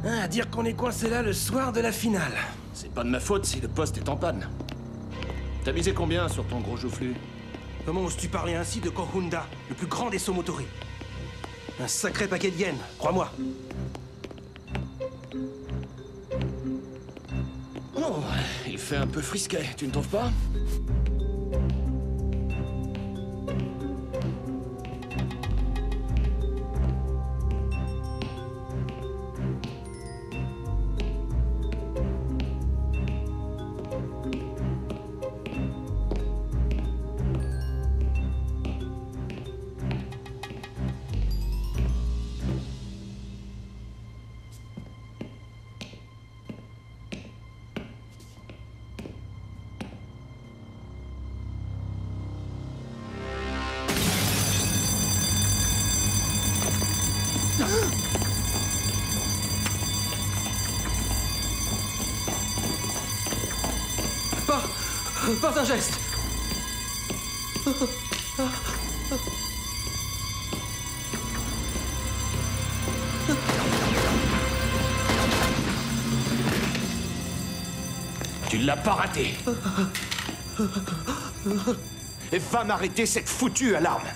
Ah, dire qu'on est coincé là le soir de la finale. C'est pas de ma faute si le poste est en panne. T'as misé combien sur ton gros joufflu? Comment oses-tu parler ainsi de Kohunda, le plus grand des Somotori? Un sacré paquet de yens, crois-moi. Oh, il fait un peu frisquet, tu ne trouves pas? Pas un geste. Tu l'as pas raté. Et va m'arrêter cette foutue alarme.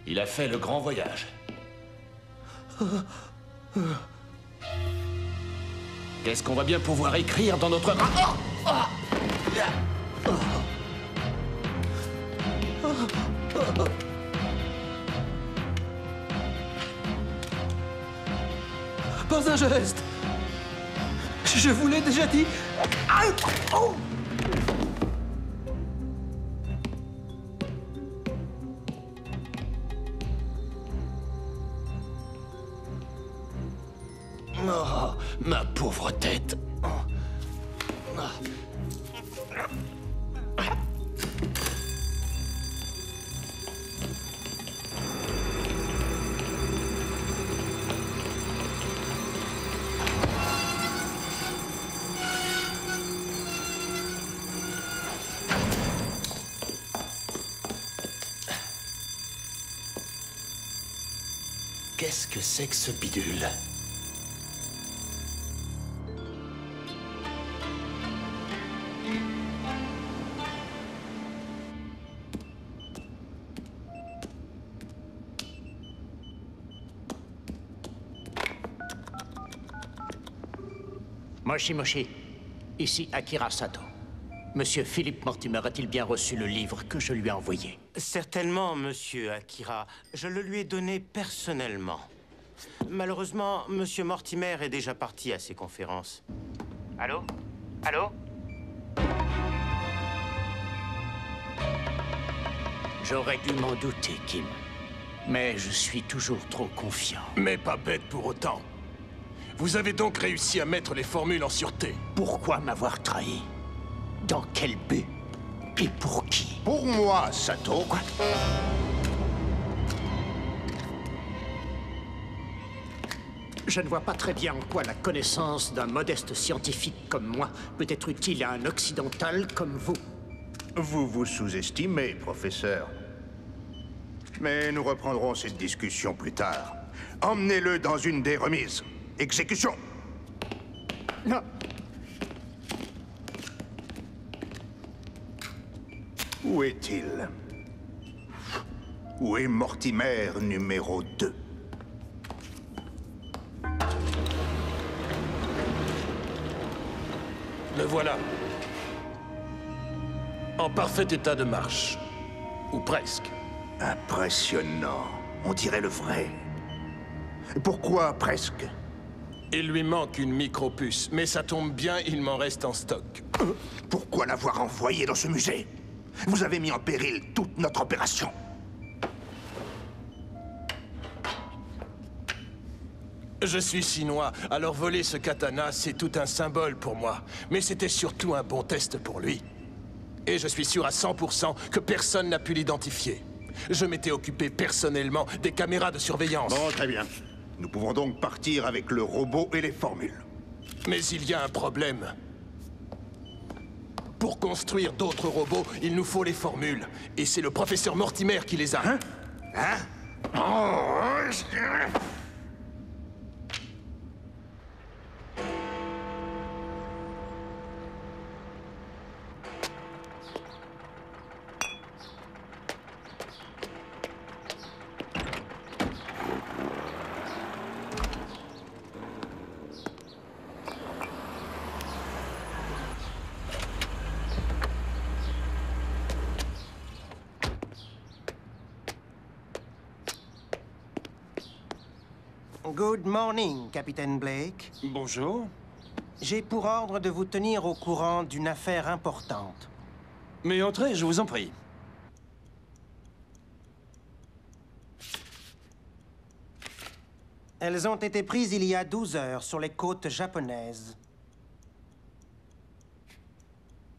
Il a fait le grand voyage. Qu'est-ce qu'on va bien pouvoir écrire dans notre... Pas un geste. Je vous l'ai déjà dit. Oh. Oh, ma pauvre tête. Qu'est-ce que c'est que ce bidule? Moshi Moshi, ici Akira Sato. Monsieur Philippe Mortimer a-t-il bien reçu le livre que je lui ai envoyé? Certainement, monsieur Akira. Je le lui ai donné personnellement. Malheureusement, monsieur Mortimer est déjà parti à ses conférences. Allô? Allô? J'aurais dû m'en douter, Kim. Mais je suis toujours trop confiant. Mais pas bête pour autant. Vous avez donc réussi à mettre les formules en sûreté. Pourquoi m'avoir trahi? Dans quel but? Et pour qui? Pour moi, Sato. Quoi? Je ne vois pas très bien en quoi la connaissance d'un modeste scientifique comme moi peut être utile à un occidental comme vous. Vous vous sous-estimez, professeur. Mais nous reprendrons cette discussion plus tard. Emmenez-le dans une des remises. Exécution! Non. Où est-il? Où est Mortimer numéro 2? Le voilà. En parfait état de marche. Ou presque. Impressionnant. On dirait le vrai. Pourquoi presque? Il lui manque une micropuce, mais ça tombe bien, il m'en reste en stock. Pourquoi l'avoir envoyé dans ce musée? Vous avez mis en péril toute notre opération. Je suis chinois, alors voler ce katana, c'est tout un symbole pour moi. Mais c'était surtout un bon test pour lui. Et je suis sûr à 100% que personne n'a pu l'identifier. Je m'étais occupé personnellement des caméras de surveillance. Bon, très bien. Nous pouvons donc partir avec le robot et les formules. Mais il y a un problème. Pour construire d'autres robots, il nous faut les formules. Et c'est le professeur Mortimer qui les a. Hein? Good morning, Capitaine Blake. Bonjour. J'ai pour ordre de vous tenir au courant d'une affaire importante. Mais entrez, je vous en prie. Elles ont été prises il y a 12 heures sur les côtes japonaises.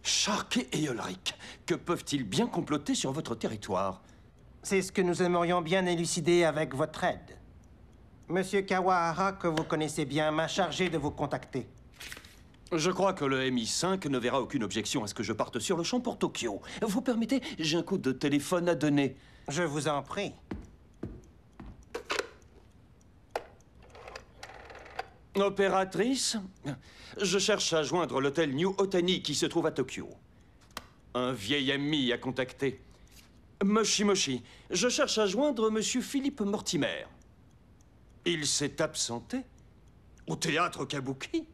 Shark et Ulrich, que peuvent-ils bien comploter sur votre territoire? C'est ce que nous aimerions bien élucider avec votre aide. Monsieur Kawahara, que vous connaissez bien, m'a chargé de vous contacter. Je crois que le MI5 ne verra aucune objection à ce que je parte sur le champ pour Tokyo. Vous permettez, j'ai un coup de téléphone à donner. Je vous en prie. Opératrice, je cherche à joindre l'hôtel New Otani qui se trouve à Tokyo. Un vieil ami à contacter. Moshi, je cherche à joindre monsieur Philippe Mortimer. Il s'est absenté au théâtre Kabuki.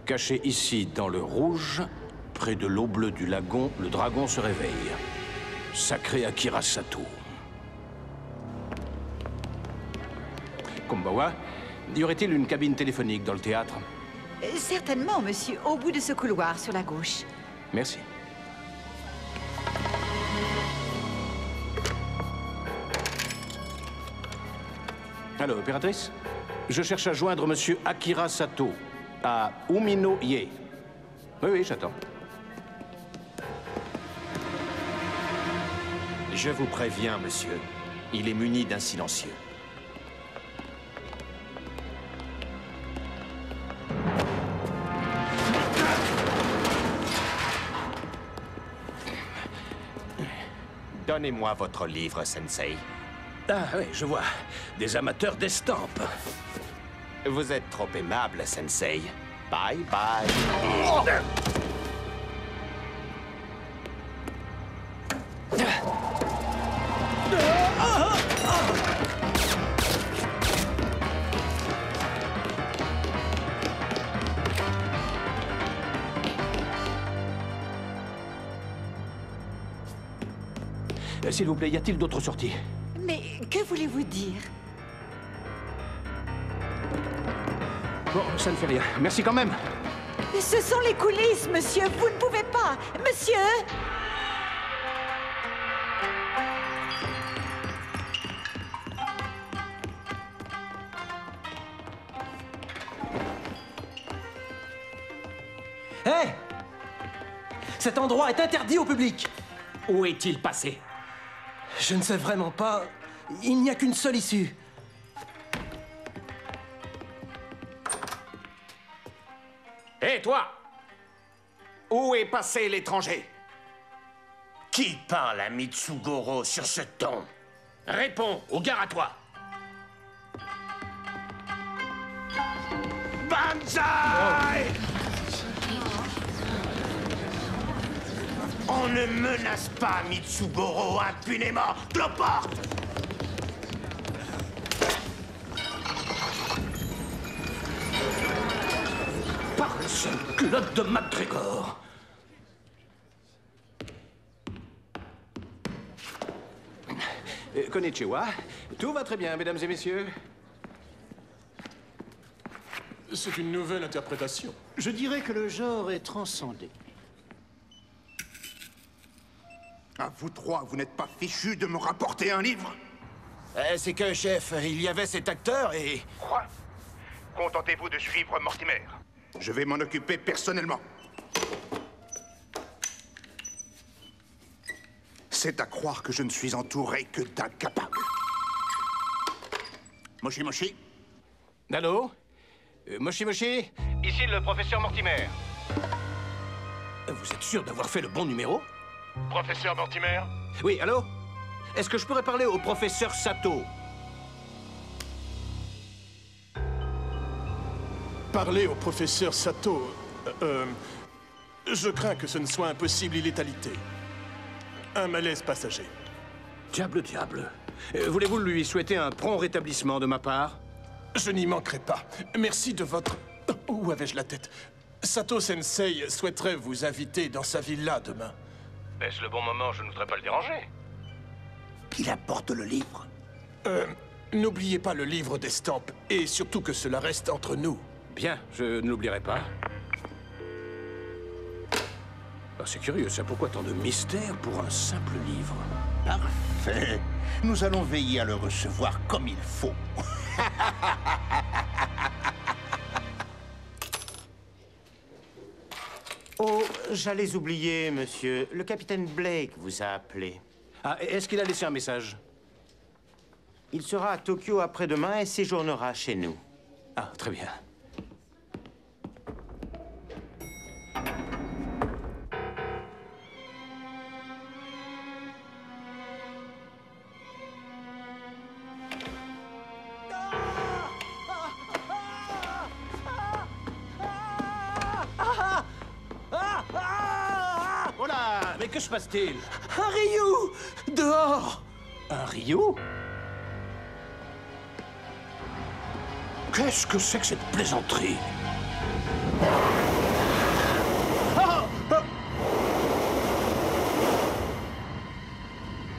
Caché ici, dans le rouge, près de l'eau bleue du lagon, le dragon se réveille. Sacré Akira Sato. Kombawa, y aurait-il une cabine téléphonique dans le théâtre? Certainement, monsieur, au bout de ce couloir sur la gauche. Merci. Allô, opératrice? Je cherche à joindre monsieur Akira Sato, à Umino-ie. Oui, j'attends. Je vous préviens, monsieur. Il est muni d'un silencieux. Donnez-moi votre livre, Sensei. Ah oui, je vois. Des amateurs d'estampes. Vous êtes trop aimable, Sensei. Bye bye. S'il vous plaît, y a-t-il d'autres sorties? Mais que voulez-vous dire? Bon, ça ne fait rien. Merci quand même. Ce sont les coulisses, monsieur. Vous ne pouvez pas. Monsieur! Hé! Cet endroit est interdit au public. Où est-il passé? Je ne sais vraiment pas. Il n'y a qu'une seule issue. Hé, toi! Où est passé l'étranger? Qui parle à Mitsugoro sur ce ton? Réponds, ou gare à toi! Banzai! On ne menace pas Mitsugoro impunément. Cloporte! Par le seul culotte de MacGregor. Konnichiwa. Tout va très bien, mesdames et messieurs. C'est une nouvelle interprétation. Je dirais que le genre est transcendé. À vous trois, vous n'êtes pas fichus de me rapporter un livre? C'est que, chef, il y avait cet acteur et... Quoi? Contentez-vous de suivre Mortimer. Je vais m'en occuper personnellement. C'est à croire que je ne suis entouré que d'incapables. Moshi Moshi? Allô? Moshi Moshi? Ici le professeur Mortimer. Vous êtes sûr d'avoir fait le bon numéro? Professeur Mortimer? Oui, allô? Est-ce que je pourrais parler au professeur Sato? Parler au professeur Sato... je crains que ce ne soit impossible, il est alité. Un malaise passager. Diable, diable. Voulez-vous lui souhaiter un prompt rétablissement de ma part? Je n'y manquerai pas. Merci de votre... Où avais-je la tête? Sato-sensei souhaiterait vous inviter dans sa villa demain. Est-ce le bon moment? Je ne voudrais pas le déranger. Qu'il apporte le livre. N'oubliez pas le livre d'estampes, et surtout que cela reste entre nous. Bien, je ne l'oublierai pas. Ah, c'est curieux, ça. Pourquoi tant de mystère pour un simple livre? Parfait. Nous allons veiller à le recevoir comme il faut. Oh, j'allais oublier, monsieur. Le capitaine Blake vous a appelé. Ah, est-ce qu'il a laissé un message? Il sera à Tokyo après-demain et séjournera chez nous. Ah, très bien. Mais que se passe-t-il? Un Ryu! Dehors! Un Ryu? Qu'est-ce que c'est que cette plaisanterie?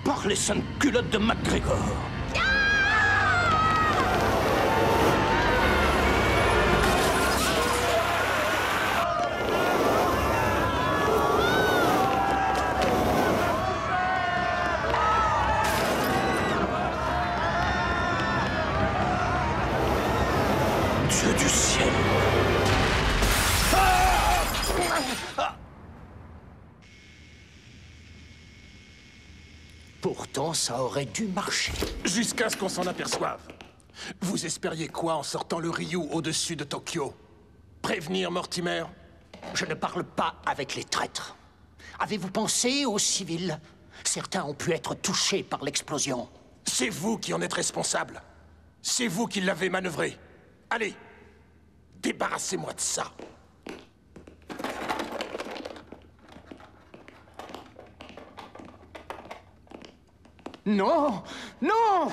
Par les saintes culottes de MacGregor! Dieu du ciel! Pourtant, ça aurait dû marcher. Jusqu'à ce qu'on s'en aperçoive. Vous espériez quoi en sortant le Ryu au-dessus de Tokyo? Prévenir Mortimer? Je ne parle pas avec les traîtres. Avez-vous pensé aux civils? Certains ont pu être touchés par l'explosion. C'est vous qui en êtes responsable. C'est vous qui l'avez manœuvré. Allez, débarrassez-moi de ça. Non! Non!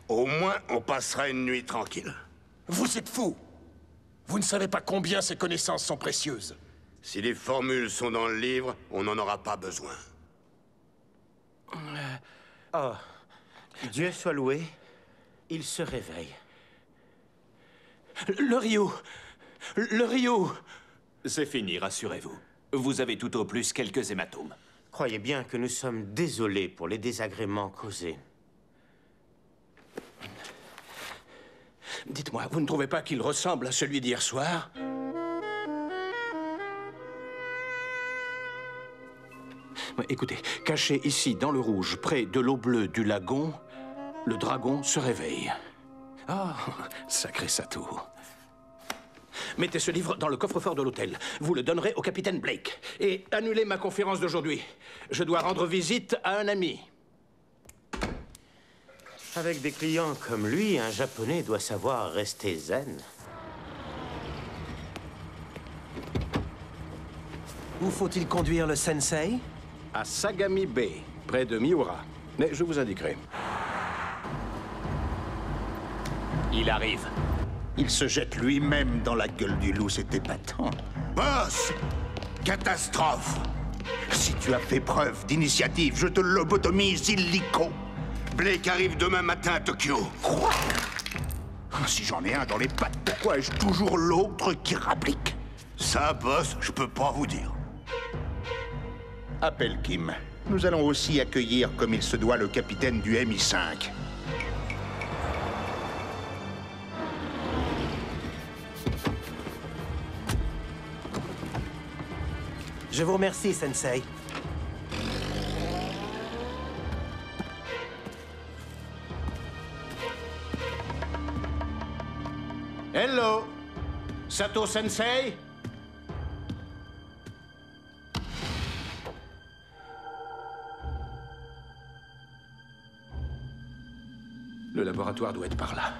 Au moins, on passera une nuit tranquille. Vous êtes fous. Vous ne savez pas combien ces connaissances sont précieuses. Si les formules sont dans le livre, on n'en aura pas besoin. Oh, Dieu soit loué, il se réveille. Le Ryu! Le Ryu! C'est fini, rassurez-vous. Vous avez tout au plus quelques hématomes. Croyez bien que nous sommes désolés pour les désagréments causés. Dites-moi, vous ne trouvez pas qu'il ressemble à celui d'hier soir? Écoutez, caché ici, dans le rouge, près de l'eau bleue du lagon, le dragon se réveille. Ah, sacré Sato. Mettez ce livre dans le coffre-fort de l'hôtel. Vous le donnerez au capitaine Blake. Et annulez ma conférence d'aujourd'hui. Je dois rendre visite à un ami. Avec des clients comme lui, un Japonais doit savoir rester zen. Où faut-il conduire le sensei? À Sagami Bay, près de Miura. Mais je vous indiquerai. Il arrive. Il se jette lui-même dans la gueule du loup, c'est épatant. Boss! Catastrophe! Si tu as fait preuve d'initiative, je te lobotomise illico. Blake arrive demain matin à Tokyo. Quoi? Si j'en ai un dans les pattes, pourquoi ai-je toujours l'autre qui rapplique? Ça, boss, je peux pas vous dire. Appelle Kim. Nous allons aussi accueillir comme il se doit le capitaine du MI5. Je vous remercie, Sensei. Hello, Sato Sensei. Le laboratoire doit être par là.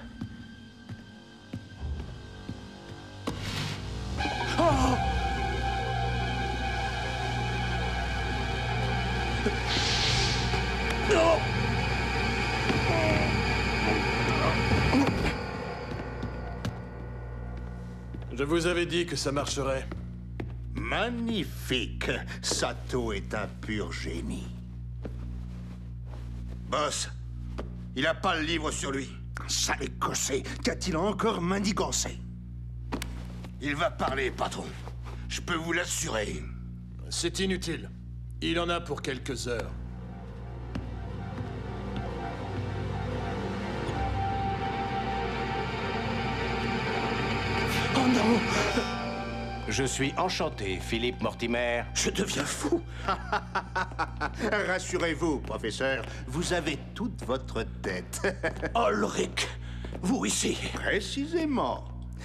Je vous avais dit que ça marcherait. Magnifique. Sato est un pur génie. Boss, il a pas le livre sur lui. Sale écossais, qu'a-t-il encore mandigancé? Il va parler, patron. Je peux vous l'assurer. C'est inutile. Il en a pour quelques heures. Oh non! Je suis enchanté, Philippe Mortimer. Je deviens fou. Rassurez-vous, professeur, vous avez toute votre tête. Ulrich, vous ici. Précisément.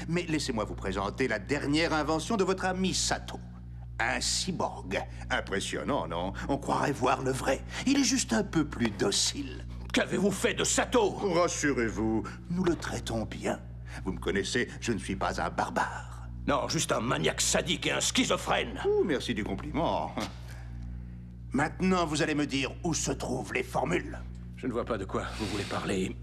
Mais laissez-moi vous présenter la dernière invention de votre ami Sato. Un cyborg. Impressionnant, non? On croirait voir le vrai. Il est juste un peu plus docile. Qu'avez-vous fait de Sato? Rassurez-vous, nous le traitons bien. Vous me connaissez, je ne suis pas un barbare. Non, juste un maniaque sadique et un schizophrène. Ouh, merci du compliment. Maintenant, vous allez me dire où se trouvent les formules. Je ne vois pas de quoi vous voulez parler.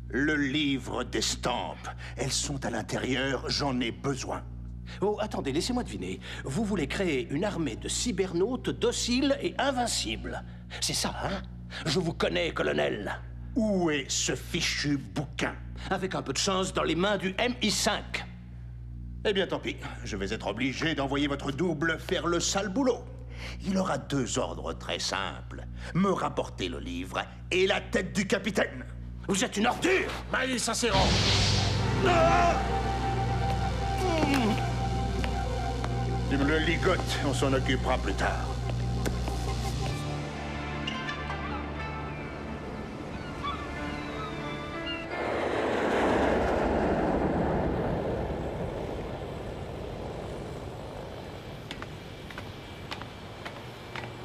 Le livre d'estampes. Elles sont à l'intérieur, j'en ai besoin. Oh, attendez, laissez-moi deviner. Vous voulez créer une armée de cybernautes dociles et invincibles. C'est ça, hein? Je vous connais, colonel. Où est ce fichu bouquin? Avec un peu de chance, dans les mains du MI5. Eh bien, tant pis. Je vais être obligé d'envoyer votre double faire le sale boulot. Il aura 2 ordres très simples. Me rapporter le livre et la tête du capitaine. Vous êtes une ordure! Maïs Acéran! Tu me le ligotes, on s'en occupera plus tard.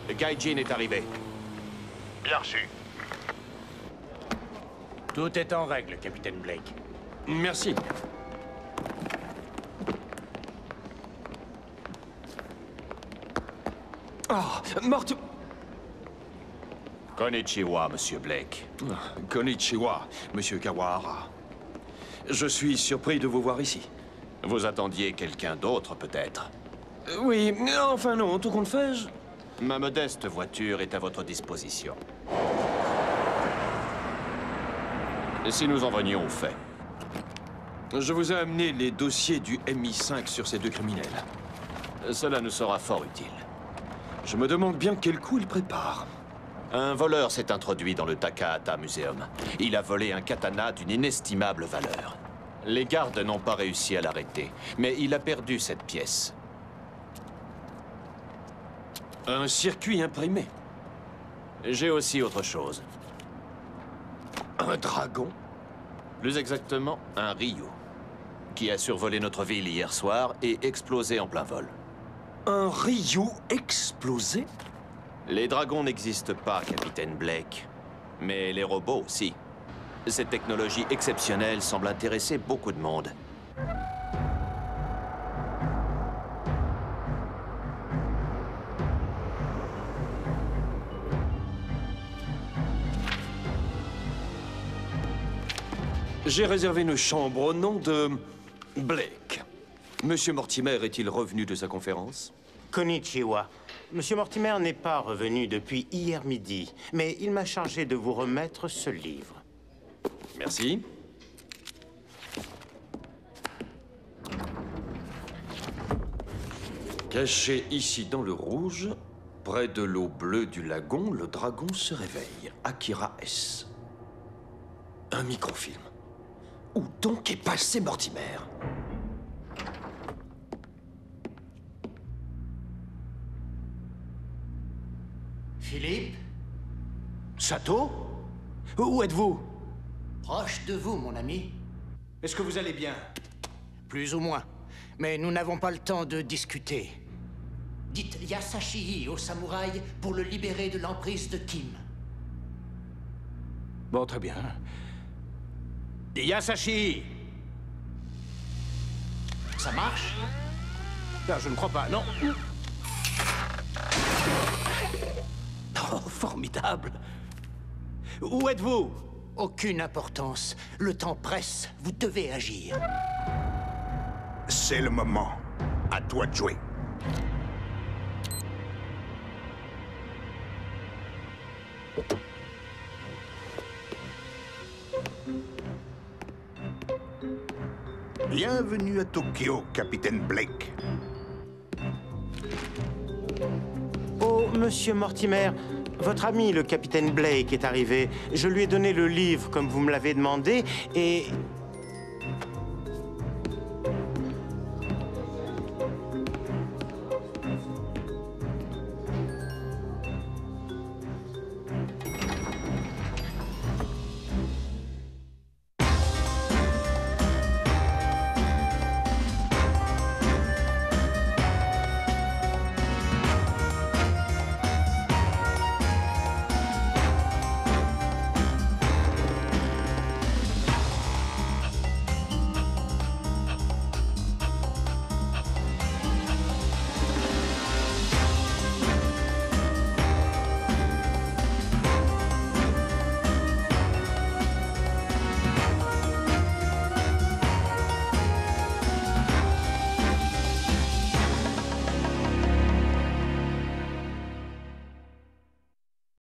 Le Gaijin est arrivé. Bien reçu. Tout est en règle, capitaine Blake. Merci. Ah, Morte... Konnichiwa, monsieur Blake. Konnichiwa, monsieur Kawahara. Je suis surpris de vous voir ici. Vous attendiez quelqu'un d'autre, peut-être? Oui, enfin non, tout compte fait, Ma modeste voiture est à votre disposition. Et si nous en venions au fait? Je vous ai amené les dossiers du MI5 sur ces 2 criminels. Cela nous sera fort utile. Je me demande bien quel coup ils préparent. Un voleur s'est introduit dans le Takahata Museum. Il a volé un katana d'une inestimable valeur. Les gardes n'ont pas réussi à l'arrêter, mais il a perdu cette pièce. Un circuit imprimé. J'ai aussi autre chose. Un dragon? Plus exactement, un Ryu, qui a survolé notre ville hier soir et explosé en plein vol. Un Ryu explosé? Les dragons n'existent pas, capitaine Blake. Mais les robots, si. Cette technologie exceptionnelle semble intéresser beaucoup de monde. J'ai réservé une chambre au nom de Blake. Monsieur Mortimer est-il revenu de sa conférence? Konnichiwa. Monsieur Mortimer n'est pas revenu depuis hier midi, mais il m'a chargé de vous remettre ce livre. Merci. Caché ici dans le rouge, près de l'eau bleue du lagon, le dragon se réveille. Akira S. Un microfilm. Où donc est passé Mortimer? Sato? Où êtes-vous? Proche de vous, mon ami. Est-ce que vous allez bien? Plus ou moins. Mais nous n'avons pas le temps de discuter. Dites Yasashi au samouraï pour le libérer de l'emprise de Kim. Bon, très bien. Yasashi! Ça marche? Ah, je ne crois pas, non. Oh, formidable! Où êtes-vous? Aucune importance. Le temps presse. Vous devez agir. C'est le moment. À toi de jouer. Bienvenue à Tokyo, capitaine Blake. Oh, monsieur Mortimer, votre ami, le capitaine Blake, est arrivé. Je lui ai donné le livre comme vous me l'avez demandé et